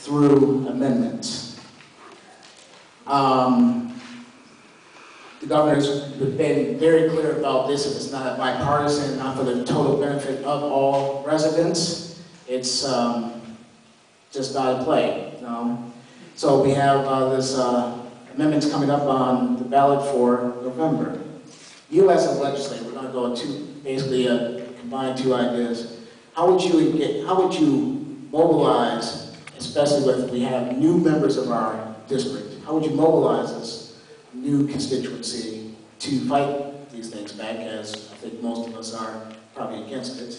through amendment. The governor's been very clear about this. If it's not bipartisan, not for the total benefit of all residents, it's just not a play. You know? So we have this amendments coming up on the ballot for November. You as a legislator, we're going to go to basically combine two ideas. How would you mobilize, especially if we have new members of our district? How would you mobilize this new constituency to fight these things back, as I think most of us are probably against it?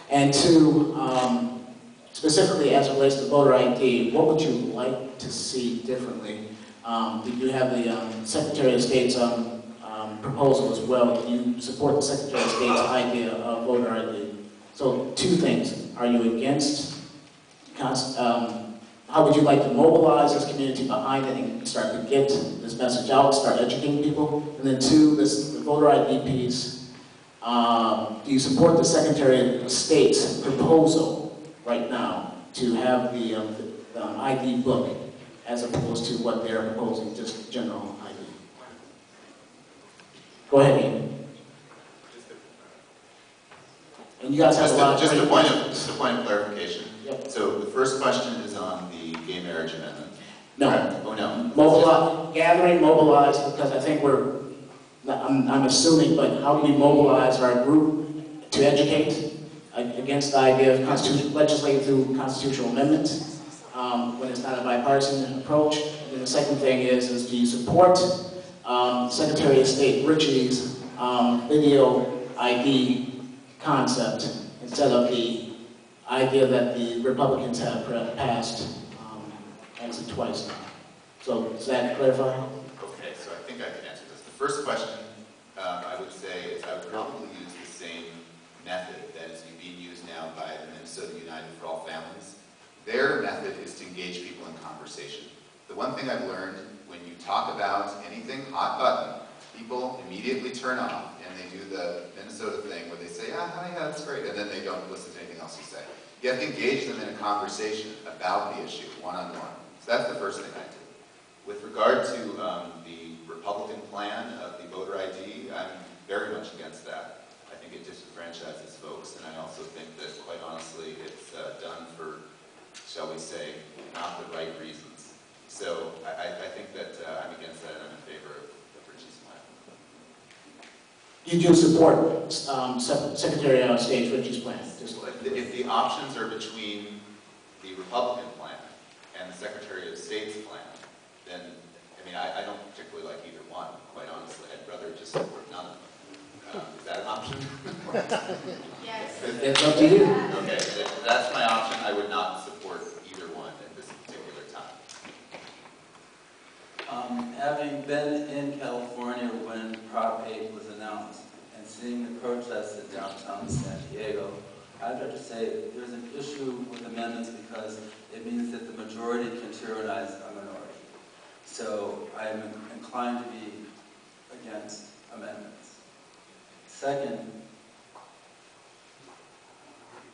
And two, specifically as it relates to voter ID, what would you like to see differently? Did you have the Secretary of State's proposal as well? Do you support the Secretary of State's idea of voter ID? So two things. Are you against, how would you like to mobilize this community behind it and start to get this message out, start educating people? And then two, the voter ID piece. Do you support the Secretary of State's proposal right now to have the ID book as opposed to what they're proposing, just general ID? Go ahead, Ian. And you guys have just a point of clarification. Yep. So the first question is on the gay marriage amendment. No. Oh no. Gathering, mobilize, because I think I'm assuming, but how do we mobilize our group to educate against the idea of legislating through constitutional amendments when it's not a bipartisan approach? And then the second thing is do you support Secretary of State Ritchie's video ID concept instead of the idea that the Republicans have passed actually twice now? So does that clarify? Okay, so I think I can answer this. The first question I would say is I would probably use the same method that is being used now by the Minnesota United for All Families. Their method is to engage people in conversation. The one thing I've learned, when you talk about anything hot button, people immediately turn off and they do the Minnesota thing where they say, yeah, hi, yeah, that's great, and then they don't listen to anything else you say. You have to engage them in a conversation about the issue, one-on-one. So that's the first thing I do. With regard to the Republican plan of the voter ID, I'm very much against that. I think it disenfranchises folks, and I also think that, quite honestly, it's done for, shall we say, not the right reasons. So I think that I'm against that, and I'm in favor of Richie's plan. You do support Secretary of State Ritchie's plan? If the options are between the Republican plan and the Secretary of State's plan, then, I mean, I don't particularly like either one, quite honestly. I'd rather just support none of them. Is that an option? Yes. It's up to you. Okay, if that's my option. I would not support either one at this particular time. Having been in California when Prop 8 was announced and seeing the protests in downtown San Diego, I'd have to say there's an issue with amendments because it means that the majority can tyrannize a minority. So I'm inclined to be against amendments. Second,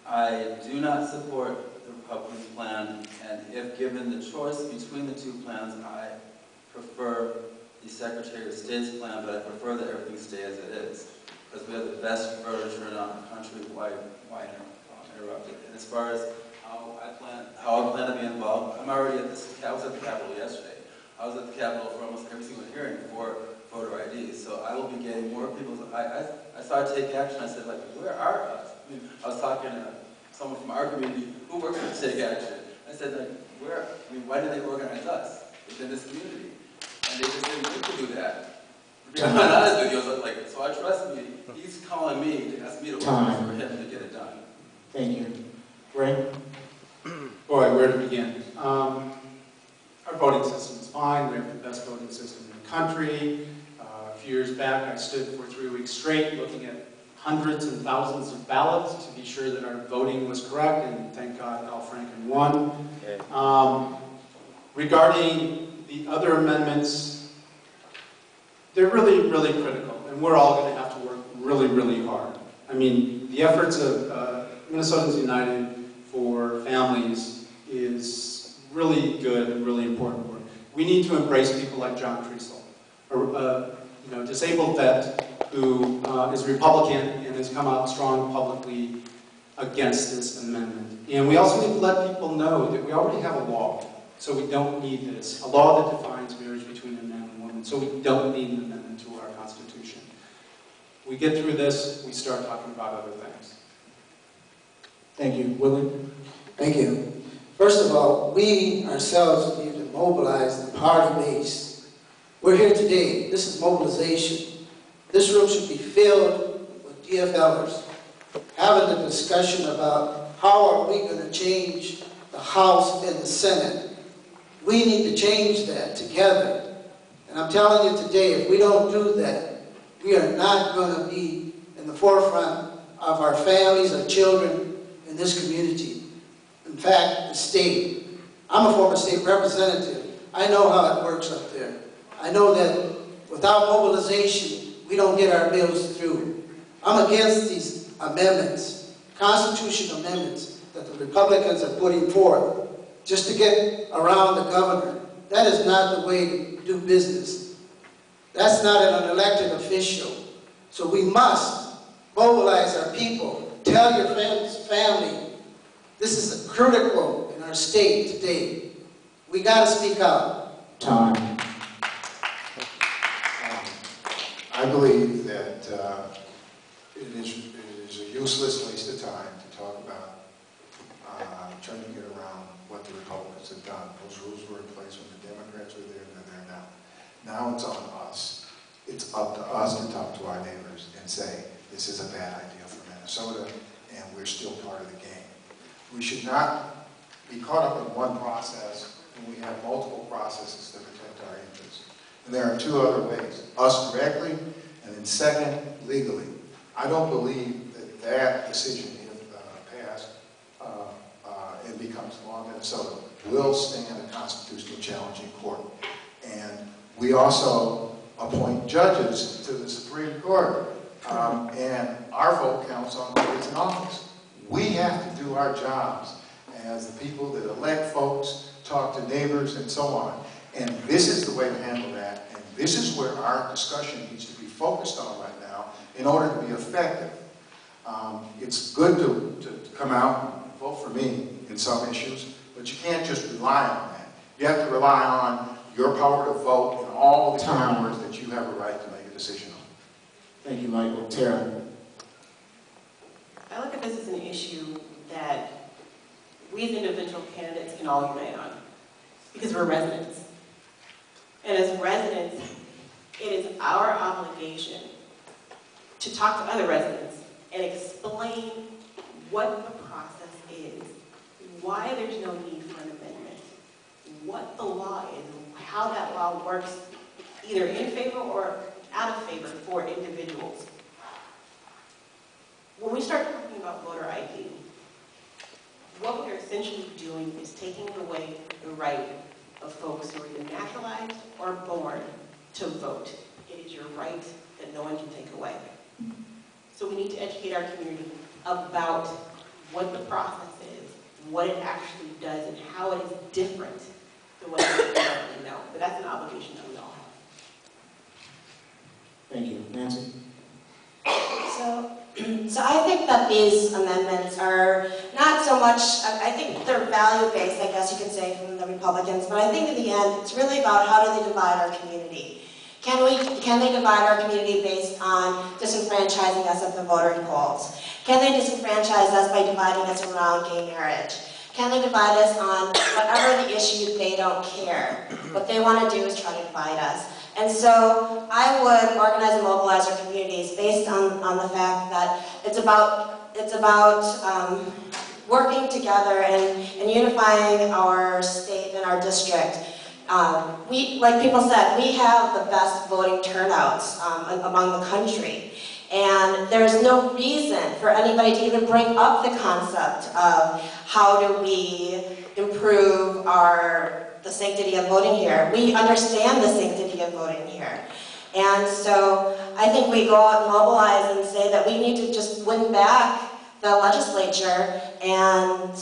I do not support the Republican plan, and if given the choice between the two plans, I prefer the Secretary of State's plan, but I prefer that everything stay as it is, because we have the best voter turnout in the country. Why interrupt it? And as far as how I plan to be involved, I'm already at this. I was at the Capitol yesterday. I was at the Capitol for almost every single hearing for voter ID. So I will be getting more people. I started to take action. I said, like, where are us? I mean, I was talking to someone from our community who works for Take Action. I said, like, where? I mean, why did they organize us within this community? And they just didn't need to do that. To be honest with you, I was like, so I trust me. He's calling me to ask me to organize for him to get it done. Thank you. Ray? Boy, where to begin? Our voting system is fine. We have the best voting system in the country. A few years back, I stood for 3 weeks straight looking at hundreds and thousands of ballots to be sure that our voting was correct, and thank God Al Franken won. Okay. Regarding the other amendments, they're really, really critical, and we're all going to have to work really, really hard. I mean, the efforts of Minnesotans United for Families really good and really important work. We need to embrace people like John Treasel, a disabled vet who is Republican and has come out strong publicly against this amendment. And we also need to let people know that we already have a law, so we don't need this. A law that defines marriage between a man and woman, so we don't need an amendment to our Constitution. We get through this, we start talking about other things. Thank you. Willie? Thank you. First of all, we ourselves need to mobilize the party base. We're here today. This is mobilization. This room should be filled with DFLers, having a discussion about how are we going to change the House and the Senate. We need to change that together. And I'm telling you today, if we don't do that, we are not going to be in the forefront of our families, our children in this community. In fact, the state. I'm a former state representative. I know how it works up there. I know that without mobilization, we don't get our bills through. I'm against these amendments, Constitution amendments that the Republicans are putting forth just to get around the governor. That is not the way to do business. That's not an elected official. So we must mobilize our people. Tell your family, this is critical in our state today. We got to speak out. Time. I believe that it is a useless waste of time to talk about trying to get around what the Republicans have done. Those rules were in place when the Democrats were there, and they're there now. Now it's on us. It's up to us to talk to our neighbors and say, this is a bad idea for Minnesota, and we're still part of the game. We should not be caught up in one process when we have multiple processes that protect our interests. And there are two other ways, us directly, and then second, legally. I don't believe that that decision, if passed and becomes law in Minnesota, will stand a constitutional challenge in court. And we also appoint judges to the Supreme Court, and our vote counts on who is in office. We have to do our jobs as the people that elect folks, talk to neighbors, and so on. And this is the way to handle that, and this is where our discussion needs to be focused on right now in order to be effective. It's good to come out and vote for me in some issues, but you can't just rely on that. You have to rely on your power to vote in all the categories that you have a right to make a decision on. Thank you, Michael. Tara? I look at this as an issue that we as individual candidates can all unite on, because we're residents. And as residents, it is our obligation to talk to other residents and explain what the process is, why there's no need for an amendment, what the law is, how that law works, either in favor or out of favor for individuals. When we start talking about voter ID, what we're essentially doing is taking away the right of folks who are either naturalized or born to vote. It is your right that no one can take away. So we need to educate our community about what the process is, what it actually does, and how it is different than what we currently know. But that's an obligation that we all have. Thank you. Nancy? So I think that these amendments are not so much, I think they're value-based, I guess you could say, from the Republicans, but I think in the end, it's really about how do they divide our community. Can they divide our community based on disenfranchising us at the voting polls? Can they disenfranchise us by dividing us around gay marriage? Can they divide us on whatever the issue they don't care? What they want to do is try to divide us. And so I would organize and mobilize our communities based on the fact that it's about working together and unifying our state and our district. Like people said, we have the best voting turnouts among the country. And there's no reason for anybody to even bring up the concept of how do we improve the sanctity of voting here. We understand the sanctity of voting here. And so I think we go out and mobilize and say that we need to just win back the legislature and